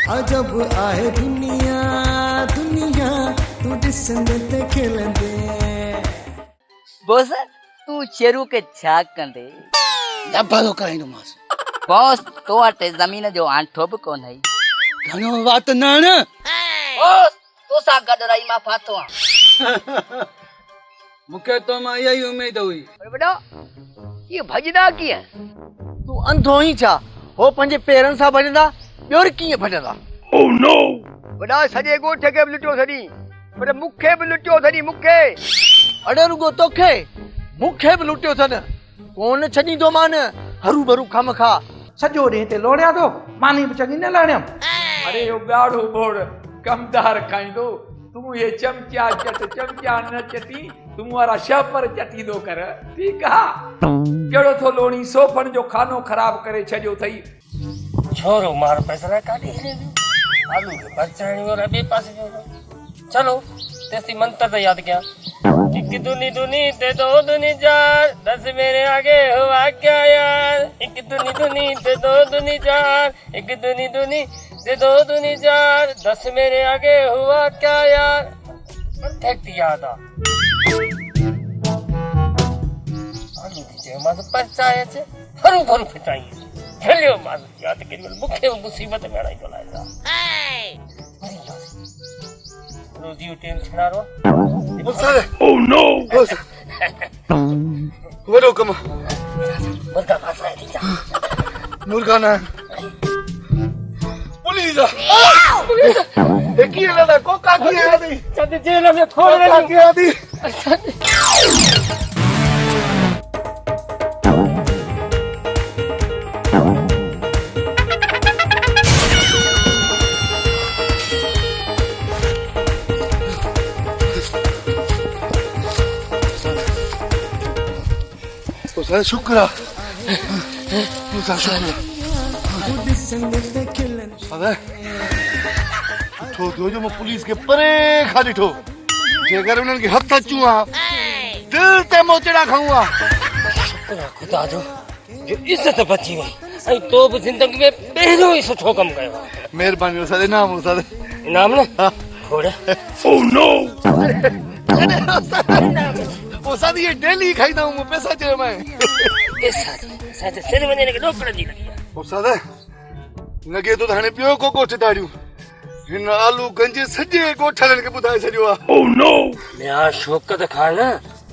अजब आहे दुनिया दुनिया तू ॾिसंदे ते खिलंदे। बॉस तू शेरू के छा कंदे? दबादो कराइंदो मास। बॉस तो वटि ज़मीन जो आंठो बि कोन है। घणो वात नान। बॉस तो सा गॾु रही मां फाथो आं। मूंखे तो मां इहा ई उमेद हुई। अरे बेटा ये भजदा कीअं? तू अंधो ही छा? हो पंहिंजे पेरनि सां भॼंदा ॿियो कीअं भॼंदा? Oh no! वॾा सॼे ॻोठ खे बि लुटियो सॼी, पर मूंखे बि लुटियो सॼी मूंखे। अड़े रुगो तोखे मूंखे बि लुटियो अथनि। कोन छॾींदो मान हरू भरू खम खा सॼो ॾींहुं हिते लोड़िया थो मानी बि चङी न लाणियमि। अरे यो ॻाढ़ो बोड़ कमदार खाईंदो, तूं ये चमचा चमचा न चटी, तूं वारा शहपर चटींदो कर। ठीकु आहे कहिड़ो थो लोणी सोफन जो खानो ख़राब करे छॾियो अथई। छोरो मार पैसा काटे हिले आलू के बचाने और अबे पास चलो तेरी मंत्र तो याद क्या? एक दुनी दुनी ते दो दुनी चार, 10 मेरे आगे हुआ क्या यार? एक दुनी दुनी ते दो दुनी चार, एक दुनी दुनी ते दो दुनी चार, 10 मेरे आगे हुआ क्या यार? परफेक्ट याद आ। आलू की जे मास पचाए छे फरू फरू फटाई खेलियो मास याद करी मुखे मुसीबत में आई तो लायदा। रोजी टेंशन आ रो मुसारे। Oh no! वडो कम मुर्गा फास रहा है मुर्गा ना पुलिस एक ही लड़ा कोका की आदी चंद जेल में थोड़े कोका की आदी मुसा शुक्र मुसा शुक्र अबे तो जो मैं पुलिस के परे खा दिठो जेकर उन्हनि खे हथ अचूं आ दिल ते मोचड़ा खाऊं आ। शुक्र खुदा जो इज्जत बची वई ऐं तो बि जिंदगी में पहिरियों ई सुठो कमु कयो। मेहरबानी उसादे नाम उसादे इनाम न खोड़। Oh no! उसादे ये डेली खाईंदा हूं पैसा चयो मैं पैसा साथे सिर वञण खे ॾोकड़ जी लगी उसादे लगे तो हाणे ॿियो को ॻोठ दाड़ियूं हिन आलू गंज सॼे ॻोठनि खे ॿुधाए छॾियो आ। Oh no! ॿिया शौक़त खान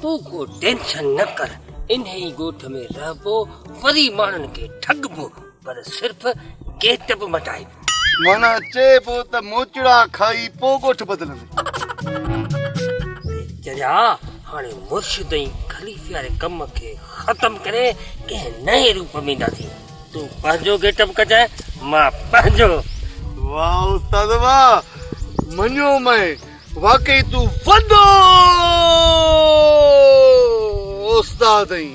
तू को टेंशन न कर इन ही ॻोठ में रहबो वरी माण्हुनि खे ठगबो पर सिर्फ़ गेट बि मटाइबो। माना चइबो त मोचड़ा खाई पोइ ॻोठ बदिलंदे। चरिया हाणे मुर्शिद ऐं खलीफ़े वारे कम खे ख़तम करे कंहिं नए रूप में ईंदासीं। तू पंहिंजो गेटअप कजाए मां पंहिंजो। वाह उस्ताद वाह मञो मैं वाकई तू वॾो उस्ताद आहीं।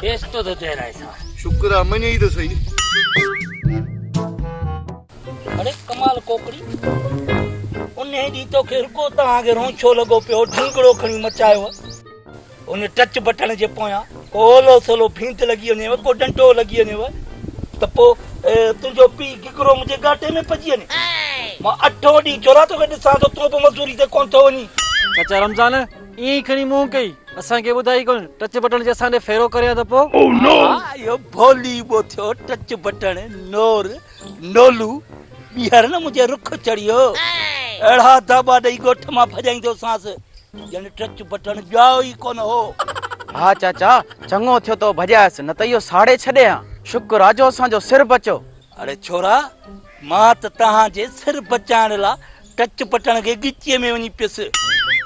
बेस्तो तो चेहरा सा शुक्र आहे मञई त सही। अरे कमाल कोकड़ी उन ॾींहुं तोखे रुको तव्हांखे रोंछो लॻो पियो ढिंगड़ो खणी मचायो उन टच बटण जे पोयां को ओलो सोलो भींत लॻी वञेव को डंडो लॻी वञेव त पोइ तुंहिंजो पीउ किकरो मुंहिंजे घाटे में पइजी वञे। मां 8 ॾींहं चोरा तोखे ॾिसां थो तो बि मज़दूरी ते कोन थो वञी। चाचा रमज़ान ईअं खणी मुंहुं कई असांखे ॿुधाई कोन टच बटण जे असांखे फेरो करे त पोइ इहो भोली बो थियो टच बटण नोर नोलू ॿीहर न मुंहिंजे रुख चढ़ियो अहिड़ा दाबा ॾेई ॻोठ मां भॼाईंदो सांस ॼण टच बटण ॼाओ ई कोन हो। हा चाचा चङो थियो तो भॼायसि न त इहो साड़े छॾे हा। शुक्र आहे जो असांजो सिर बचो। अरे छोरा मां त तव्हांजे सिर बचाइण लाइ टच बटण खे गिचीअ में वञी पियुसि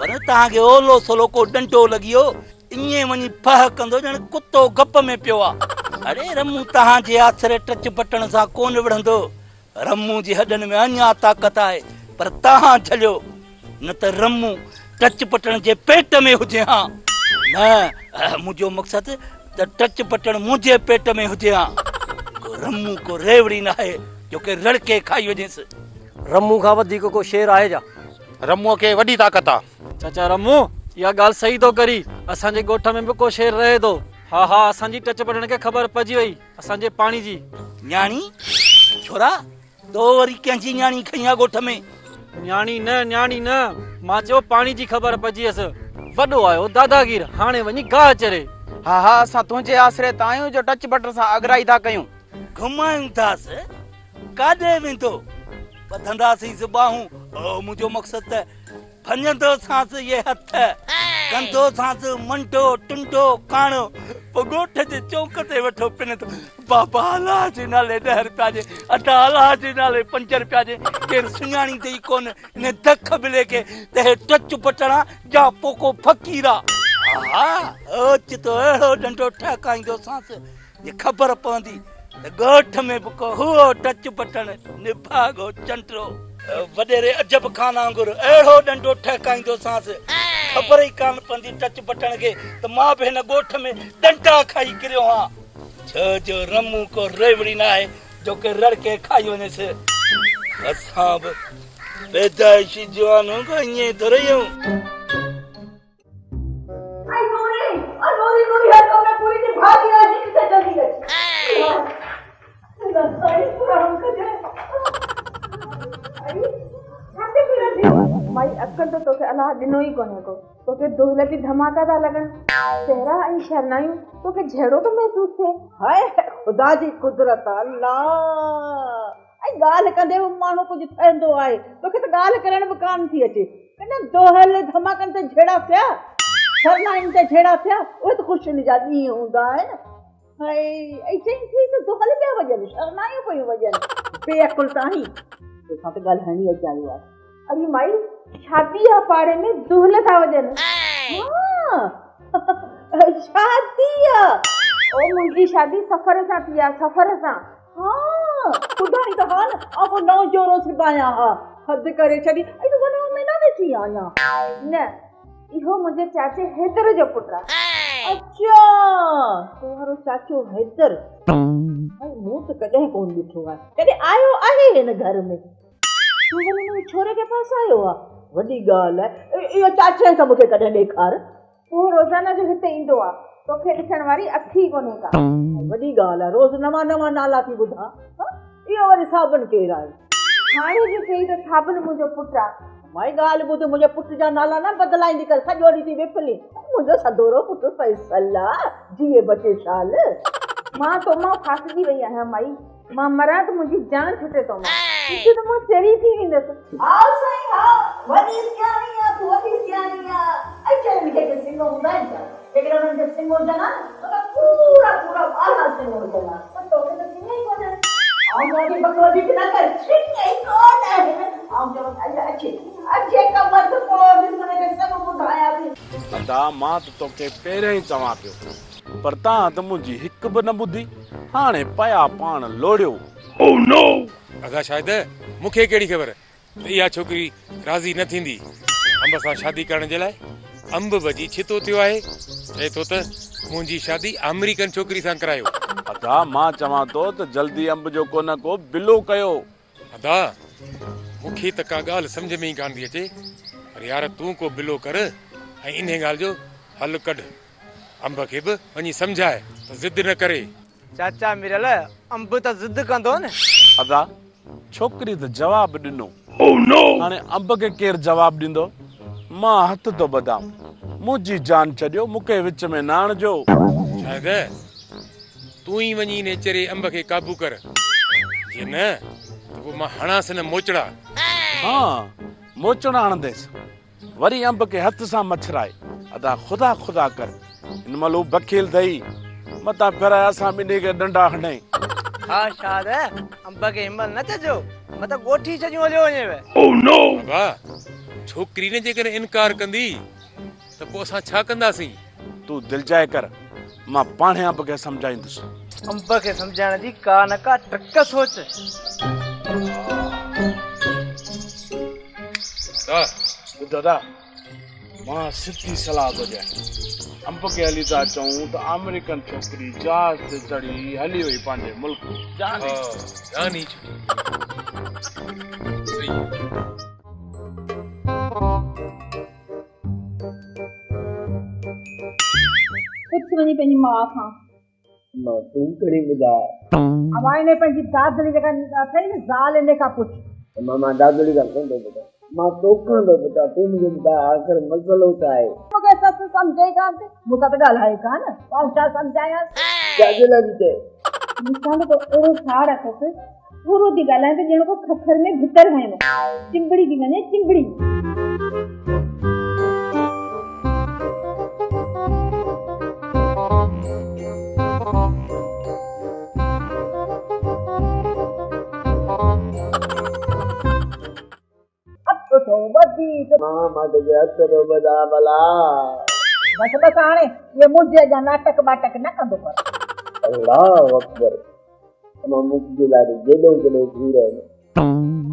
पर तव्हांखे ओलो सोलो को डंडो लॻी वियो ईअं वञी फह कंदो ॼण कुतो गप में पियो आहे। अरे रमू तव्हांजे आसरे टच बटण सां कोन विढ़ंदो रमू जे हॾनि में अञा ताक़त आहे पर तव्हां झलियो न त रमू टच बटण जे पेट में हुजे हा। न मुंहिंजो मक़सदु त टच बटण मुंहिंजे पेट में हुजे हा। रमू को रेवड़ी न आहे जो के रड़के खाई वञेसि। रमू खां वधीक को शेर आहे छा? रमूअ खे वॾी ताक़त आहे। चाचा रमू इहा ॻाल्हि सही तो करी असांजे ॻोठ में बि को शेर रहे थो। हा असांजी टच बटण खे ख़बर पइजी वई असांजे पाणी जी। न्याणी छोरा तो वरी कंहिंजी न्याणी खई आहे ॻोठ में? न्याणी न मां चयो पाणी जी ख़बर पइजी वॾो आयो दादागीर हाणे वञी गाह चरे। हा हा असां तुंहिंजे आसरे त आहियूं जो टच बटन सां अगराई था कयूं। घुमायूं थासि काॾे वेंदो ॿधंदासीं ॿाहूं। मुंहिंजो मक़सदु त फंजंदो सांस ये हथ कंदो सांस मंटो टुंडो काणो पोइ ॻोठ जे चौक ते वठो पिन थो। बाबा अलाह जे नाले 10 रुपया जे अटा अलाह जे नाले 5 रुपया जे केरु सुञाणी अथई कोन इन दख बिले खे त हे टच बटणा जा पोको फ़क़ीरा। हा ओच तो अहिड़ो डंडो ठहकाईंदो सांस जे ख़बर पवंदी त ॻोठ में बि को हुओ टच बटण निभागो चंटरो वॾेरे अजब खान वांगुरु अहिड़ो डंडो ठहकाईंदो सांस ख़बर ई कान पवंदी टच बटण खे त मां बि हिन ॻोठ में डंडा खाई किरियो आहियां। छो जो रमू को रेवड़ी न आहे जो के रड़के खाई वञेसि। असां बि पैदाइशी जवानों खां ईअं थो रहियूं। माई अक्कल तो तोखे अलाह ॾिनो ई कोन्हे को। तोखे दोलती धमाका था लॻनि चेहरा ऐं शरनायूं तोखे जहिड़ो तो महसूस थिए। हाय ख़ुदा जी कुदरत अल्लाह। ऐं ॻाल्हि कंदे बि माण्हू कुझु ठहंदो आहे। तोखे त ॻाल्हि करण बि कान थी अचे। इन दोहल धमाकनि ते जहिड़ा थिया शरनायुनि ते जहिड़ा थिया उहे त ख़ुशियुनि जा ॾींहं हूंदा आहिनि। हाय ऐसे थी त दोहल पिया वॼनि शरनायूं पियूं वॼनि बेअकुल ताईं। तंहिंखां त ॻाल्हाइणी अचायो आहे। अरे माई शादी आ पाड़े में दुहल था वॼनि। शादी आहे ओ मुंहिंजी शादी सफ़र सां थी आहे सफ़र सां। ॿुधाई त हाल ऐं नओं जोरो सिबाया हा हद करे छॾी। ऐं तूं वॾो महीना में थी आया न इहो मुंहिंजे चाचे हैदर जो पुटु आहे। अच्छा तुम्हारो चाचो हैदर। मूं त कॾहिं कोन ॾिठो आहे कॾहिं आयो आहे हिन घर में। तूं वञी छोरे के पास आयो आहे वॾी ॻाल्हि आहे। इहो चाचे सां मूंखे कॾहिं ॾेखार। उहो रोज़ाना जो हिते ईंदो आहे तोखे ॾिसण वारी अखी कोन्हे का। वॾी ॻाल्हि आहे रोज़ नवां नवां नाला थी ॿुधां। इहो वरी साबन केरु आहे? हाणे जे चई त साबन मुंहिंजो पुटु आहे। माई ॻाल्हि ॿुध मुंहिंजे पुट जा नाला न बदिलाईंदी कर सॼो ॾींहुं थी विफली। मुंहिंजो सदोरो पुटु फैसल जीए बचे शाल। मां तो मां फासजी वई आहियां माई। मां मरां त मुंहिंजी जान छुटे तो मां त मां चरी थी वेंदसि। हा साईं हा वॾी सियाणी आहे तूं वॾी सियाणी आहे। अचल मूंखे के सिंगो हूंदा आहिनि छा? जेकॾहिं उन्हनि खे सिंगो हुजनि त पूरा पूरा ॿारहं सिंगो हुजनि पर तोखे त सिंग ई कोन्हे। ऐं मुंहिंजी बकवादी बि न कर सिंग ई कोन आहे। ऐं चवनि अचे कमर त पोइ ॾिसण खे सभु ॿुधायां थी। अदा मां त तोखे पहिरियों ई चवां पियो पर तव्हां त मुंहिंजी हिकु बि न ॿुधी। हाणे पया पाण लोड़ियो। ओह नो अदा शायदि मूंखे कहिड़ी ख़बर त इहा छोकिरी राज़ी न थींदी अंब सां शादी करण जे लाइ। अंब भॼी छितो थियो आहे चए थो त मुंहिंजी शादी अमेरिकन छोकिरी सां करायो। अदा मां चवां थो त जल्दी अंब जो को न को बिलो कयो। अदा मूंखे त का ॻाल्हि सम्झ में ई कान थी अचे पर यार तूं को बिलो कर ऐं इन ॻाल्हि जो हल कढ। अंब खे बि वञी सम्झाए त ज़िद न करे। चाचा मिरल अंब त ज़िद कंदो न। अदा छोकिरी त जवाब ॾिनो। हाणे अंब खे केरु जवाब ॾींदो? मां हथ थो ॿधां मुंहिंजी जान छॾियो मूंखे विच में न आणिजो। शायदि तूं ई वञी ने चरे अंब खे काबू कर जे न त पोइ मां हणांसि न मोचड़ा। हा मोचड़ा हणंदेसि वरी अंब खे हथ सां मछराए। अदा ख़ुदा ख़ुदा कर हिन महिल हू बखील अथई मता फेराए असां ॿिन्ही खे डंडा हणे। हा शाद अंब खे हिमल न चजो मत गोठी छॾियूं हलियो वञेव। ओह नो बाबा छोकिरी ने जेकर इनकार कंदी त पोइ असां छा कंदासीं? तूं दिलजाए कर मां पाणे अंब खे सम्झाईंदुसि। अंब खे सम्झाइण जी का न का ट्रिक सोच। दादा मां सिधी सलाह थो ॾियां अंब खे हली था चऊं त अमेरिकन छोकिरी जहाज ते चढ़ी हली वई पंहिंजे मुल्क। जानी कुझु वञी पंहिंजी माउ खां मां तूं कड़ी ॿुधा हवाई ने पंहिंजी दादरी जेका अथई न ज़ाल इन खां पुछ मां दादड़ी का कोन थो ॿुधा मां तोखां थो पुछां तूं मूंखे ॿुधाए आख़िर मसलो छा आहे मूंखे ससु सम्झे कान थी मूंखां त ॻाल्हाए कान पाण छा सम्झायां छाजे लाइ थी चए मूंसां त अहिड़ो साड़ अथसि पूरो थी ॻाल्हाए त ॼण को खखर में भितर हयो चिंबड़ी थी वञे चिंबड़ी मां तुझे हथ थो ॿधा भला बस बस हाणे ये मुंहिंजे जा नाटक बाटक न कंदो कर अल्लाह अकबर मां मुझे लाइ जेॾो केॾो सूर आहे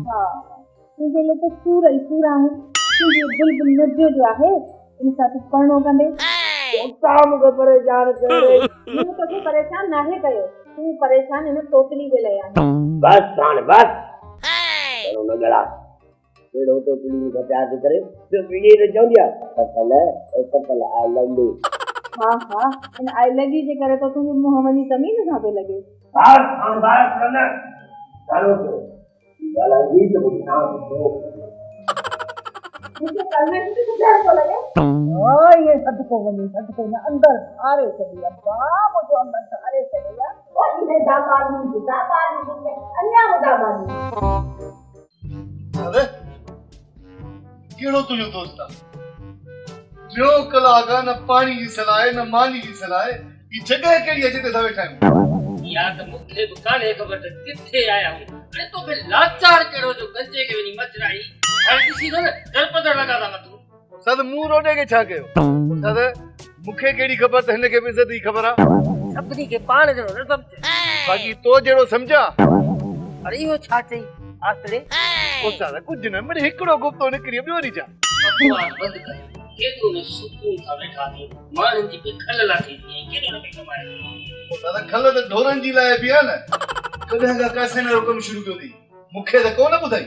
हा तुंहिंजे लाइ त सूर ई सूर आहे तुंहिंजी बुलबुल नदियो जो आहे इन सां तूं करिणो कंदे तव्हां मूंखे परेशान करे मूं तोखे परेशान नाहे कयो तूं परेशान हिन तोतली जे लाइ आहे बस हाणे बस चलो न ॻड़ा केड़ो तो पुलिस का प्यार करे तो ये न चवंदी आहे कपल आई लव यू हा हा इन आई लव यू जे करे तो तुंहिंजे मुंहुं वञी ज़मीन सां थो लॻे बस हाणे बस करना चलो तो गाला जी तो बुझा दो मुझे करना की तो प्यार को लगे ओ ये सदको वञी सदको न अंदर आरे चली अब्बा मुझे अंदर आरे चली ओ ये दाबानी अन्या दाबानी अरे केड़ो तुझो दोस्त आहे जो कलाक न पानी जी सलाह न मानी जी सलाह ई जगह केड़ी है जिते वेठा आहियूं या त मूंखे बि कान्हे ख़बर त किथे आया आहियूं अरे तोखे लाचार कहिड़ो जो गंजे खे वञी मचराई हाणे ॾिसी थो न गलपत लॻा था मथूं सद मूं रोडे खे छा कयो सद मूंखे केड़ी ख़बर त हिन खे बि इज़त जी ख़बर आहे सभिनी खे पाण जहिड़ो न सम्झे बाक़ी तो जहिड़ो सम्झा अरे इहो छा चई आसरे उस्ताद कुछ न मेरे हिकड़ो गुप्तो निकरी ॿियो नहीं जा बकवास बंदि कर केॾो न सुकून सां वेठा थी माण्हुनि जी बि खल लाथी थी केॾो न पई कमाए उस्ताद खल त ढोरनि जी लाइ बि आहे न कॾहिं खां कैसे न हुकम शुरू कयो थी मूंखे त कोन ॿुधाई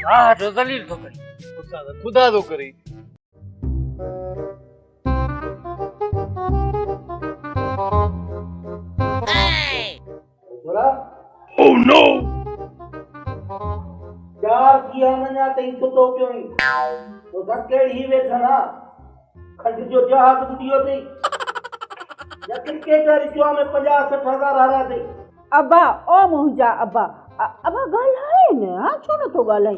हा जो ज़लील थो करे उस्ताद खुदा थो करे Oh no! चार किया मना तई सुतो पियो तो सकेड़ी ही वेठना खंड जो जहाज बुडियो तई या क्रिकेटर जो में 50-60 हजार हारा तई अब्बा ओ मुंहिंजा अब्बा अब्बा ॻाल्हाए न हा छो नथो ॻाल्हाई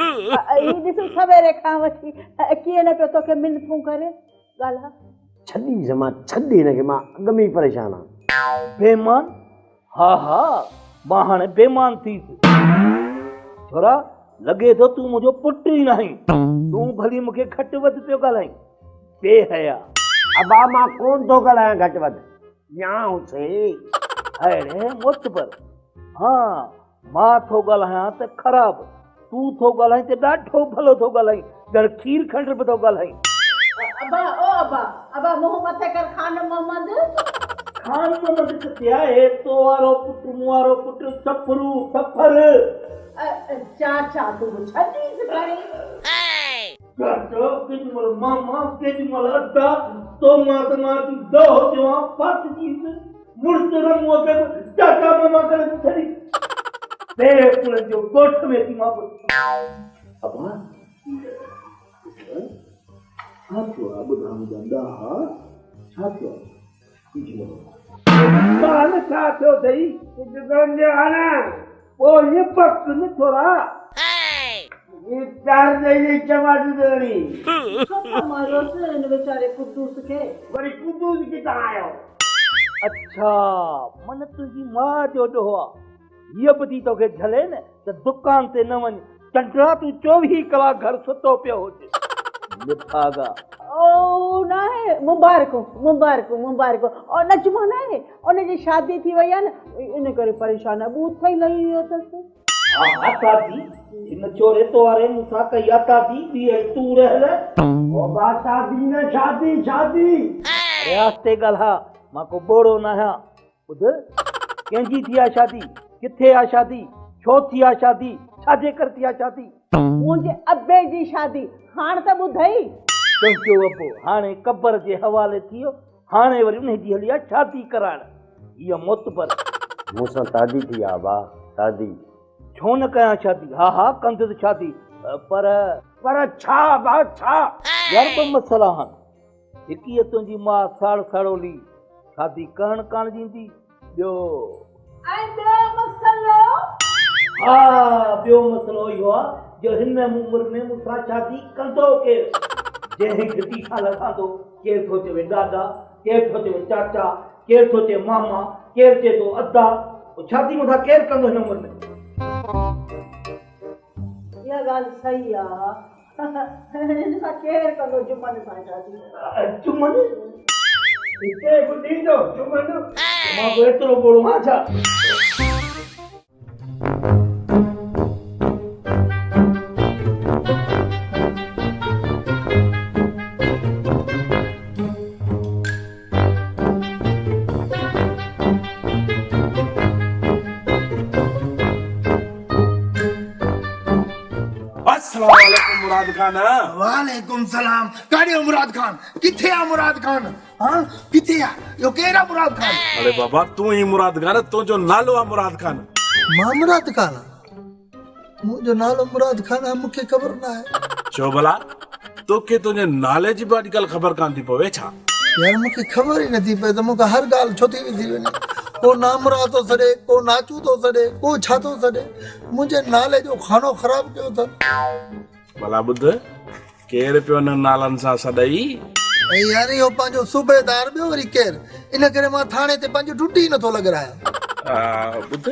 ई ॾिस सवेरे खां वठी कीअं न पियो तोखे मिनतूं करे ॻाल्हा छॾी जमा छॾी हिनखे मां अॻ में ई परेशान आहियां बेईमान हा हा मां हाणे बेईमान थी छोरा लगे तो तू मुझे पुट ही नहीं तू भली मुखे घट वध पियो ॻाल्हाई बेहया अबा मां कोन थो ॻाल्हायां घट वध याऊं से अरे मुतबर हाँ मां थो ॻाल्हायां त ख़राब तू थो ॻाल्हाई त ॾाढो भलो थो ॻाल्हाई ॼण खीर खंड बि थो ॻाल्हाई अब्बा ओ अब्बा मुंहुं मथे कर खान मोहम्मद खान मोहम्मद किथे आहे तो वारो पुट मूं वारो पुट सफरू सफर चाचा तू छॾीस खणी चाचा केॾीमल मामा केॾीमल अड्डा तो मां त मां तूं दो जवां फस जीस मुड़स रमो के चाचा मामा करे छॾी बेपुर जो गोठ में थी मां अबा छा थियो आहे ॿुधां मुंहिंजा हा छा थियो आहे छा थियो अथई कुझु गंजे हाणे ओ ये पक न थोड़ा ये चार दे टमाटर देनी कथा मारो से इन बेचारे कुद्दूस के वरी कुद्दूस के आयो अच्छा मन तुझी मां जो ॾोहा ये बदी तोखे झले न त दुकान ते न वञ चंडरा तू 24 कलाक घर सुतो पियो हुजे लिफागा ओ नाहे मुबारक और नजमा नाहे उन जी शादी थी वई आहे न इन करे परेशान आहे बूथ ई लही वियो अथसि हा ताती इन चोरे तो वारे मुसा कया ताती दी तू रहले ओ बा शादी न शादी अरे आस्ते गलहा मां को बोड़ो ना है बुध कंजी थी आ शादी किथे आ शादी छो थी आ शादी छाजे कर थी आ शादी मुंहिंजे अब्बे जी शादी हाण त ॿुधई तुमको अबो हाणे कब्र जे हवाले थियो हाणे वरी उन जी हली आ शादी कराण इहा मुत पर मूंसां तादी थी आहे भाउ तादी। छो न कयां शादी? हा हा कंदुसि शादी, पर छा भाउ छा? यार ॿ मसला आहिनि। हिकी आहे तुंहिंजी मां साड़ साड़ोली शादी करण कान ॾींदी, ॿियो हा ॿियो मसलो इहो आहे जो हिन उमिरि में मूंसां शादी कंदो केरु? जंहिं घिटी सां लॻंदो, केरु थो चवे ॾाॾा, केरु थो चवे चाचा, केरु थो चवे मामा, केरु चए थो अदा। शादी मूंसां केरु कंदो हिन उमिरि में? इहा ॻाल्हि सही आहे। हिन सां केरु कंदो जुमन सां शादी? जुमन हिते बि ॾींदो जुमन? मां बि एतिरो ॿोड़ो आहियां छा? मुराद खान। वालेकुम सलाम। काॾे मुराद खान? किथे आहे मुराद खान? हाँ किथे आहे? यो केरु आहे मुराद खान? अरे बाबा तू ही मुराद खान, तुंहिंजो नालो आहे मुराद खान। मां मुराद खान? मुंहिंजो नालो मुराद खान आहे, मूंखे ख़बर न आहे। छो भला तोखे तुंहिंजे नाले जी बि अॼुकल्ह ख़बर कान थी पवे छा? यार मूंखे ख़बर ई नथी पए त मूंखे हर ॻाल्हि छो थी वञे। को नामुराद थो सॾे, को नाचू थो सॾे, को छा थो सॾे। मुंहिंजे नाले जो खानो ख़राब कयो अथनि। भला ॿुध केरु पियो न नालनि सां सॾई? यार इहो पंहिंजो सूबेदार ॿियो वरी केरु? इन करे मां थाणे ते पंहिंजो ड्यूटी ई नथो लॻायां। ॿुध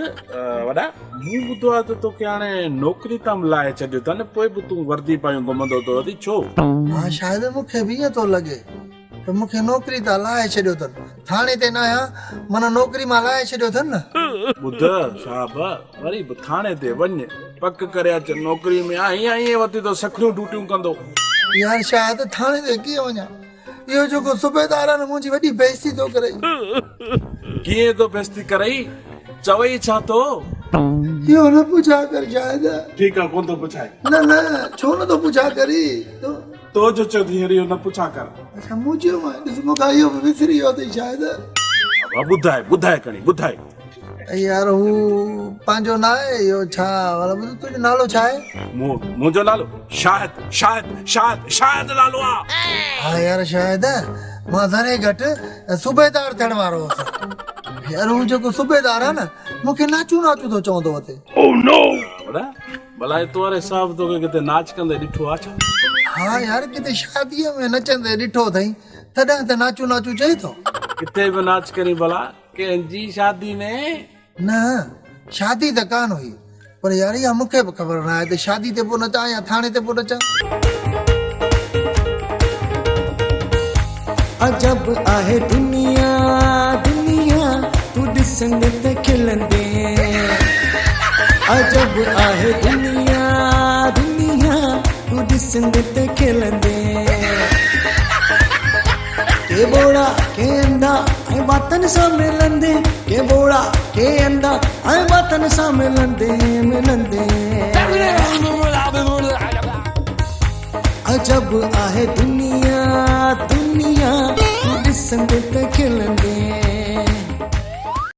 वॾा मूं ॿुधो आहे त तोखे हाणे नौकिरी तां मिलाए छॾियो अथनि, पोइ बि तूं वर्दी पायूं घुमंदो थो वधी छो? हा शायदि मूंखे बि ईअं थो लॻे त मूंखे नौकिरी तां लाहे छॾियो अथनि। थाणे ते न आहियां माना नौकिरी मां लाहे छॾियो अथनि न। ॿुध साहब वरी बि थाणे ते वञ, पक करे अच, नौकिरी में आहे ईअं वधी तो सखियूं ड्यूटियूं कंदो। यार शायदि थाणे ते कीअं वञा? इहो जेको सूबेदार आहे न मुंहिंजी वॾी बेइज़ती थो करे। कीअं तो बेइज़ती करई? चवई छा तो? इहो न पुछा कर शायदि। ठीकु आहे कोन थो पुछाए। न न छो न थो पुछा करी? तो जो चो धीअरी न पुछा कर। अच्छा मुझे मां ॾिस मूंखां इहो बि विसरी वियो अथई शायदि। ॿुधाए ॿुधाए खणी ॿुधाए। यार हू पंहिंजो न आहे इहो छा? तुंहिंजो नालो छा आहे? मुंहिंजो नालो शाहिद शाहिद शाहिद शाहिद नालो आहे। हा यार शायदि मां घणे घटि सूबेदार थियण वारो हुअसि। यार हू जेको सूबेदार आहे न मूंखे नाचू नाचू थो चवंदो अथे। ओह नो भला तोरे साहब तोखे किथे नाच कंदे ॾिठो आहे छा? हाँ यार किथे शादीअ में नचंदे ॾिठो अथई, तॾहिं त नाचू नाचू चई थो। किथे बि नाच करी भला कंहिंजी शादी में? न शादी त कान हुई, पर यार इहा मूंखे बि ख़बर न आहे त शादी ते पोइ नचां या थाणे ते पोइ नचां। अजब आहे दुनिया दुनिया तू ॾिसंदे त खिलंदे। अजब आहे दुनिया दुनिया तू ॾिसंदे त खिलंदे। के बोड़ा के अंधा ऐं बातन सां मिलंदे, के बोड़ा के अंधा ऐं बातन सां मिलंदे मिलंदे। अजब आहे दुनिया दुनिया तू ॾिसंदे त खिलंदे।